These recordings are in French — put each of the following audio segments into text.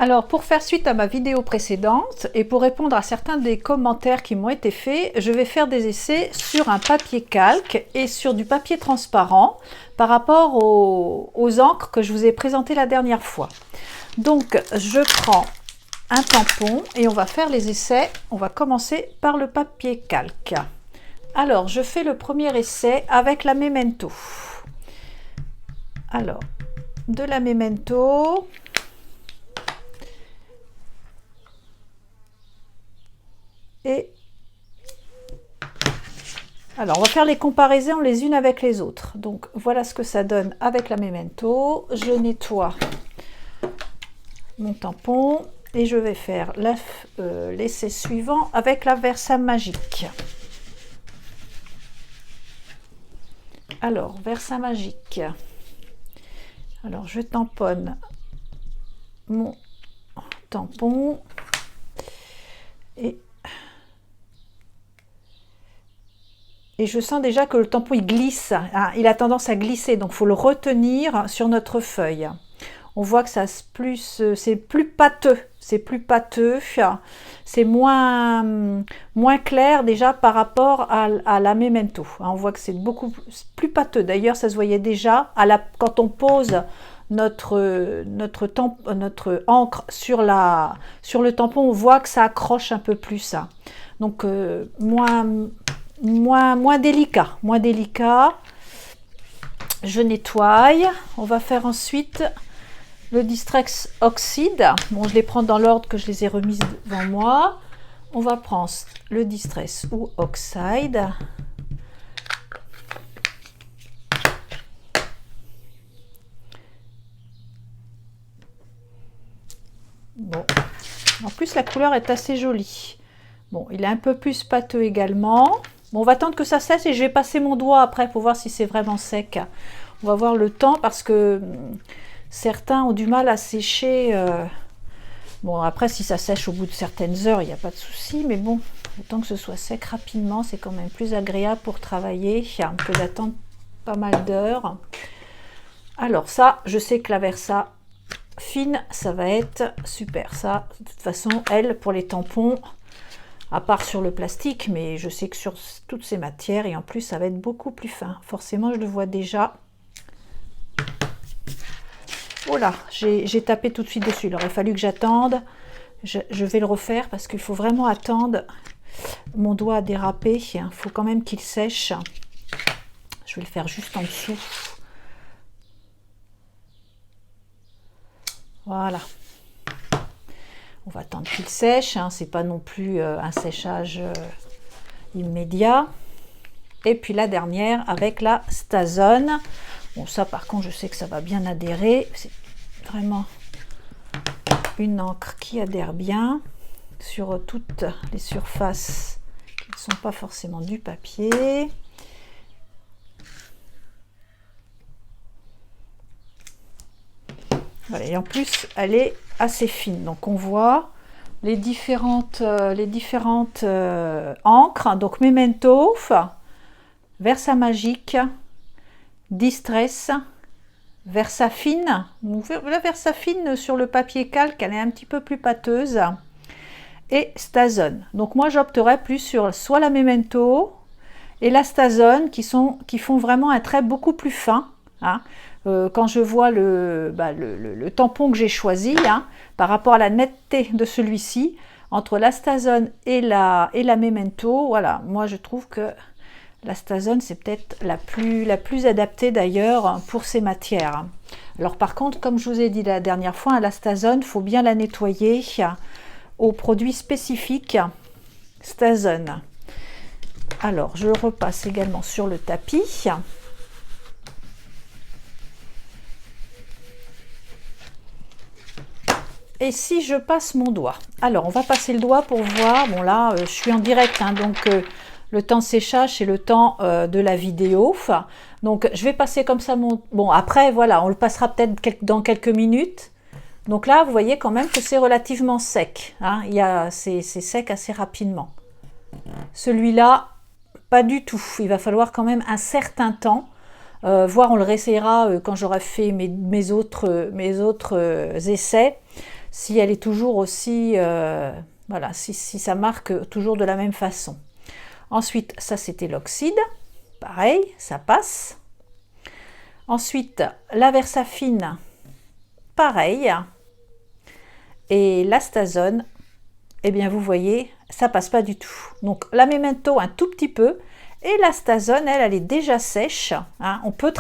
Alors, pour faire suite à ma vidéo précédente et pour répondre à certains des commentaires qui m'ont été faits, je vais faire des essais sur un papier calque et sur du papier transparent par rapport aux encres que je vous ai présentées la dernière fois. Donc, je prends un tampon et on va faire les essais. On va commencer par le papier calque. Alors, je fais le premier essai avec la Memento. Alors, de la Memento... Et alors, on va faire les comparaisons les unes avec les autres. Donc, voilà ce que ça donne avec la Memento. Je nettoie mon tampon et je vais faire l'essai suivant avec la Versamagic. Alors, Versamagic. Alors, je tamponne mon tampon et je sens déjà que le tampon il glisse, hein, il a tendance à glisser, donc il faut le retenir sur notre feuille. On voit que ça c'est plus pâteux, c'est moins clair déjà par rapport à la Memento. On voit que c'est beaucoup plus pâteux. D'ailleurs, ça se voyait déjà quand on pose notre encre sur le tampon, on voit que ça accroche un peu plus. Donc moins délicat. Je nettoie. On va faire ensuite le Distress Oxide. Bon, je les prends dans l'ordre que je les ai remises devant moi. On va prendre le Distress ou Oxide. Bon, en plus la couleur est assez jolie. Bon, il est un peu plus pâteux également. Bon, on va attendre que ça sèche et je vais passer mon doigt après pour voir si c'est vraiment sec. On va voir le temps parce que certains ont du mal à sécher. Bon, après, si ça sèche au bout de certaines heures, il n'y a pas de souci. Mais bon, autant que ce soit sec rapidement, c'est quand même plus agréable pour travailler que d'attendre pas mal d'heures. Alors ça, je sais que la Versa fine, ça va être super. Ça, de toute façon, elle, pour les tampons... à part sur le plastique, mais je sais que sur toutes ces matières, et en plus, ça va être beaucoup plus fin. Forcément, je le vois déjà. Oh là, j'ai tapé tout de suite dessus. Il aurait fallu que j'attende. Je vais le refaire parce qu'il faut vraiment attendre. Mon doigt a dérapé. Il faut quand même qu'il sèche. Je vais le faire juste en dessous. Voilà. On va attendre qu'il sèche, hein, c'est pas non plus un séchage immédiat. Et puis la dernière avec la Stazone. Bon, ça par contre, je sais que ça va bien adhérer. C'est vraiment une encre qui adhère bien sur toutes les surfaces qui ne sont pas forcément du papier. Voilà, et en plus, elle est assez fine. Donc, on voit les différentes encres. Donc, Memento, Versamagic, Distress, Versafine. La Versafine sur le papier calque, elle est un petit peu plus pâteuse. Et Stazone. Donc, moi, j'opterais plus sur soit la Memento et la Stazone qui font vraiment un trait beaucoup plus fin. Hein. Quand je vois le tampon que j'ai choisi, hein, par rapport à la netteté de celui-ci, entre la Stazone et la Memento, voilà, moi je trouve que la Stazone c'est peut-être la plus adaptée d'ailleurs pour ces matières. Alors par contre, comme je vous ai dit la dernière fois, la Stazone, il faut bien la nettoyer aux produits spécifiques Stazone. Alors je repasse également sur le tapis. Et si je passe mon doigt, alors on va passer le doigt pour voir, bon là je suis en direct, hein, donc le temps de séchage c'est le temps de la vidéo, donc je vais passer comme ça bon après voilà, on le passera peut-être dans quelques minutes, donc là vous voyez quand même que c'est relativement sec, hein, c'est sec assez rapidement. Celui-là, pas du tout, il va falloir quand même un certain temps, voire on le réessayera quand j'aurai fait mes autres essais. si elle est toujours aussi, voilà, si ça marque toujours de la même façon. Ensuite, ça c'était l'oxyde, pareil, ça passe. Ensuite, la Versafine, pareil. Et l'Astazone, eh bien vous voyez, ça passe pas du tout. Donc la Memento un tout petit peu, et l'Astazone, elle est déjà sèche. Hein, on peut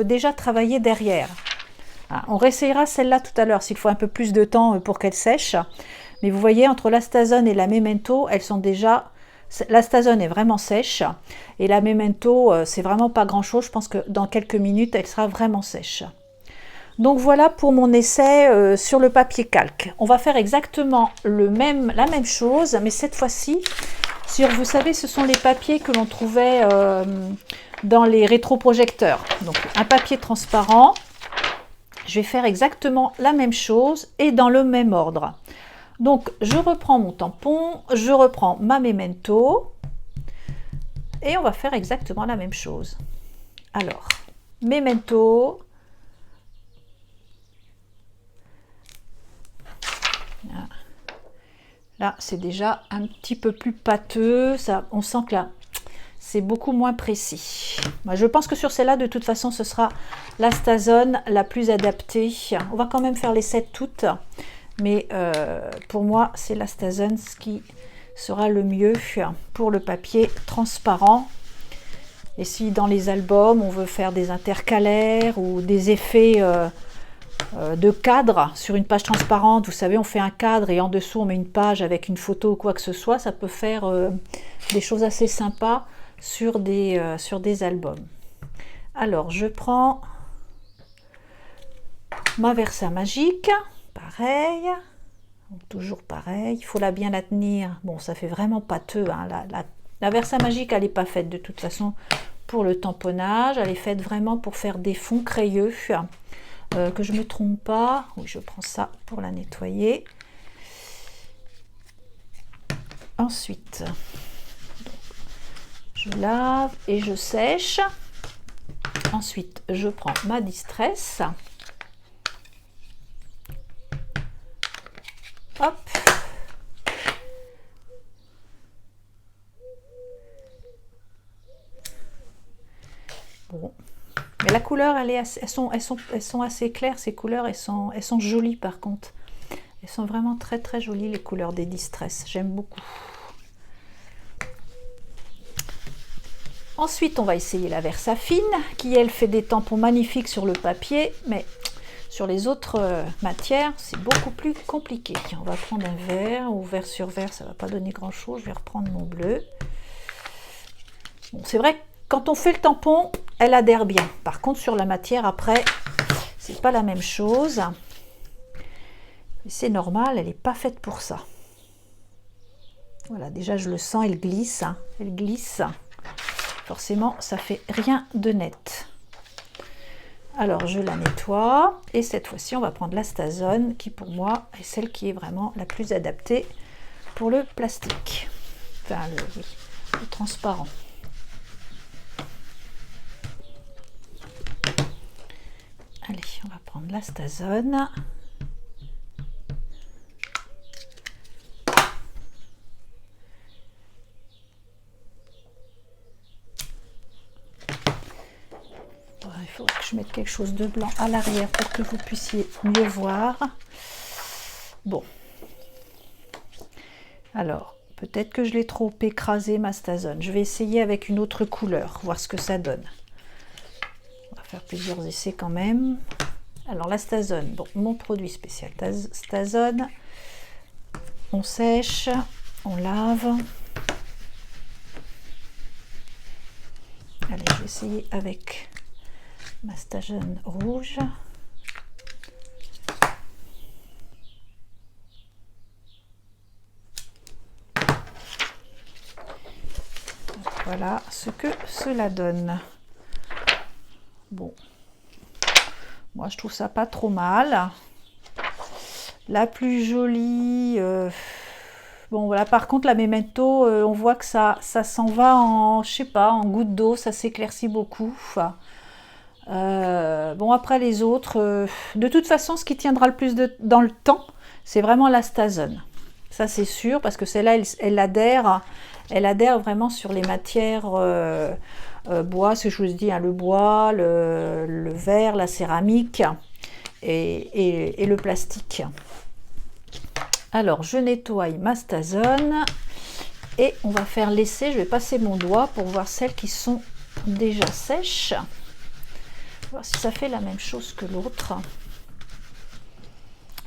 déjà travailler derrière. Hein, on réessayera celle-là tout à l'heure, s'il faut un peu plus de temps pour qu'elle sèche. Mais vous voyez, entre l'Astazone et la Memento, elles sont déjà... L'Astazone est vraiment sèche, et la Memento, c'est vraiment pas grand-chose. Je pense que dans quelques minutes, elle sera vraiment sèche. Donc voilà pour mon essai sur le papier calque. On va faire exactement la même chose, mais cette fois-ci sur, vous savez, ce sont les papiers que l'on trouvait dans les rétroprojecteurs. Donc un papier transparent. Je vais faire exactement la même chose et dans le même ordre. Donc je reprends mon tampon, je reprends ma Memento et on va faire exactement la même chose. Alors, Memento. Là, c'est déjà un petit peu plus pâteux. Ça, on sent que là, c'est beaucoup moins précis. Moi, je pense que sur celle-là, de toute façon, ce sera l'Astazone la plus adaptée. On va quand même faire les 7 toutes. Mais pour moi, c'est l'Astazone ce qui sera le mieux pour le papier transparent. Et si dans les albums, on veut faire des intercalaires ou des effets... de cadre sur une page transparente, vous savez, on fait un cadre et en dessous on met une page avec une photo ou quoi que ce soit, ça peut faire des choses assez sympas sur des albums. Alors je prends ma Versamagic, pareil, donc toujours pareil, il faut bien la tenir. Bon, ça fait vraiment pâteux, hein. La Versamagic, elle n'est pas faite de toute façon pour le tamponnage, elle est faite vraiment pour faire des fonds crayeux. Que je ne me trompe pas. Oui, je prends ça pour la nettoyer. Ensuite, je lave et je sèche. Ensuite, je prends ma Distress. Hop. Bon. Mais la couleur, elles sont assez claires, ces couleurs, elles sont jolies par contre. Elles sont vraiment très très jolies, les couleurs des Distress, j'aime beaucoup. Ensuite, on va essayer la Versafine, qui elle fait des tampons magnifiques sur le papier, mais sur les autres matières, c'est beaucoup plus compliqué. On va prendre un vert, ou vert sur vert, ça ne va pas donner grand chose, je vais reprendre mon bleu. Bon, c'est vrai que quand on fait le tampon, elle adhère bien. Par contre, sur la matière, après, c'est pas la même chose. C'est normal, elle n'est pas faite pour ça. Voilà, déjà, je le sens, elle glisse. Hein, elle glisse. Forcément, ça fait rien de net. Alors, je la nettoie. Et cette fois-ci, on va prendre l'Astazone, qui pour moi est celle qui est vraiment la plus adaptée pour le plastique. Enfin, le transparent. Allez, on va prendre l'Astazone. Il faudrait que je mette quelque chose de blanc à l'arrière pour que vous puissiez mieux voir. Bon. Alors, peut-être que je l'ai trop écrasé ma Astazone. Je vais essayer avec une autre couleur, voir ce que ça donne. Faire plusieurs essais quand même. Alors l'Astazone, bon, mon produit spécial Astazone, on sèche, on lave. Allez, je vais essayer avec ma Astazone rouge. Voilà ce que cela donne. Bon, moi je trouve ça pas trop mal. La plus jolie, bon voilà, par contre la Memento, on voit que ça s'en va en, je sais pas, en goutte d'eau, ça s'éclaircit beaucoup. Bon, après les autres, de toute façon, ce qui tiendra le plus dans le temps, c'est vraiment la Stazone. Ça c'est sûr, parce que celle-là, elle adhère vraiment sur les matières bois, ce que je vous dis, hein, le bois, le verre, la céramique et le plastique. Alors, je nettoie ma Stazone et on va faire l'essai. Je vais passer mon doigt pour voir celles qui sont déjà sèches. Voir si ça fait la même chose que l'autre.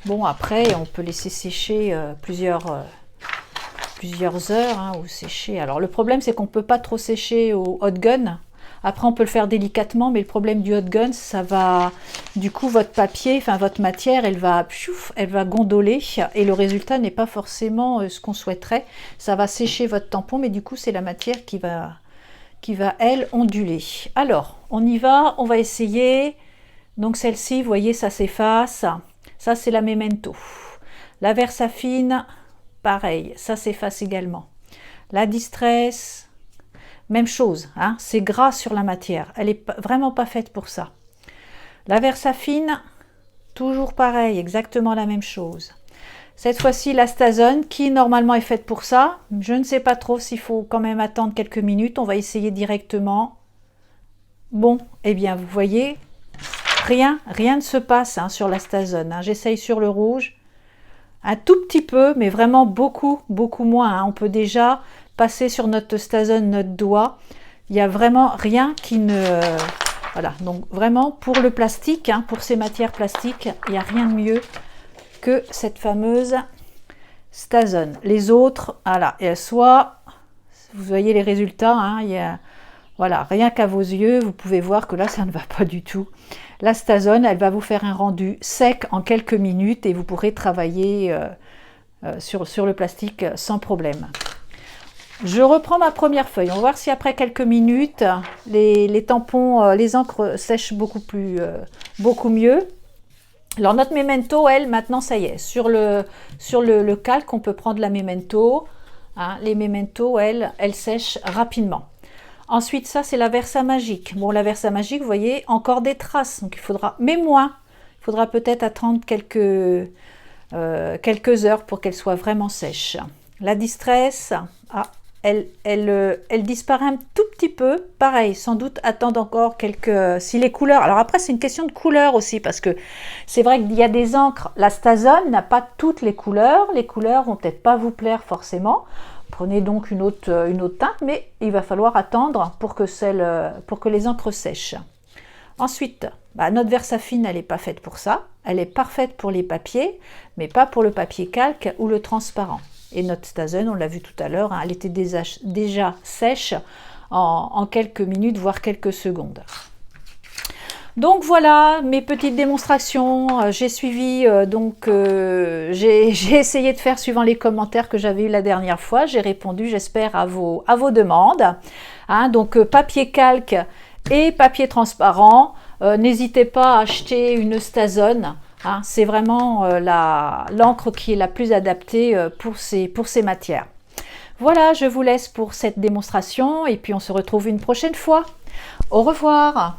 Bon, après, on peut laisser sécher plusieurs heures, hein, ou sécher. Alors, le problème, c'est qu'on ne peut pas trop sécher au hot gun. Après, on peut le faire délicatement, mais le problème du hot gun, ça va... Du coup, votre papier, enfin, votre matière, elle va gondoler et le résultat n'est pas forcément ce qu'on souhaiterait. Ça va sécher votre tampon, mais du coup, c'est la matière qui va, elle, onduler. Alors, on y va, on va essayer. Donc, celle-ci, vous voyez, ça s'efface. Ça, c'est la Memento. La Versafine, pareil, ça s'efface également. La Distress... Même chose, hein, c'est gras sur la matière. Elle n'est vraiment pas faite pour ça. La Versafine, toujours pareil, exactement la même chose. Cette fois-ci, la Stazone, qui normalement est faite pour ça. Je ne sais pas trop s'il faut quand même attendre quelques minutes. On va essayer directement. Bon, eh bien, vous voyez, rien ne se passe, hein, sur la Stazone. Hein. J'essaye sur le rouge. Un tout petit peu, mais vraiment beaucoup moins. Hein. On peut déjà passer sur notre Stazone, notre doigt. Il n'y a vraiment rien qui ne... Voilà, donc vraiment pour le plastique, hein, pour ces matières plastiques, il n'y a rien de mieux que cette fameuse Stazone. Les autres, voilà, et soit, vous voyez les résultats, hein, il y a, voilà, rien qu'à vos yeux, vous pouvez voir que là, ça ne va pas du tout. La Stazone, elle va vous faire un rendu sec en quelques minutes et vous pourrez travailler sur le plastique sans problème. Je reprends ma première feuille. On va voir si après quelques minutes, les tampons, les encres sèchent beaucoup mieux. Alors notre Memento, elle, maintenant, ça y est. Sur le calque, on peut prendre la Memento. Hein, les Memento, elles sèchent rapidement. Ensuite, ça, c'est la Versamagic. Bon, la Versamagic, vous voyez, encore des traces. Donc, il faudra, mais moins. Il faudra peut-être attendre quelques heures pour qu'elle soit vraiment sèche. La Distress, elle disparaît un tout petit peu. Pareil, sans doute attendre encore quelques... Si les couleurs... Alors après, c'est une question de couleur aussi, parce que c'est vrai qu'il y a des encres. La Stazone n'a pas toutes les couleurs. Les couleurs vont peut-être pas vous plaire forcément. Prenez donc une autre teinte, mais il va falloir attendre pour que les encres sèchent. Ensuite, notre Versafine, elle n'est pas faite pour ça. Elle est parfaite pour les papiers, mais pas pour le papier calque ou le transparent. Et notre Stazone, on l'a vu tout à l'heure, hein, elle était déjà sèche en quelques minutes, voire quelques secondes. Donc voilà mes petites démonstrations. J'ai suivi, j'ai essayé de faire suivant les commentaires que j'avais eu la dernière fois. J'ai répondu, j'espère, à vos demandes. Hein, donc papier calque et papier transparent. N'hésitez pas à acheter une Stazone. Hein, c'est vraiment l'encre qui est la plus adaptée pour ces matières. Voilà, je vous laisse pour cette démonstration et puis on se retrouve une prochaine fois. Au revoir.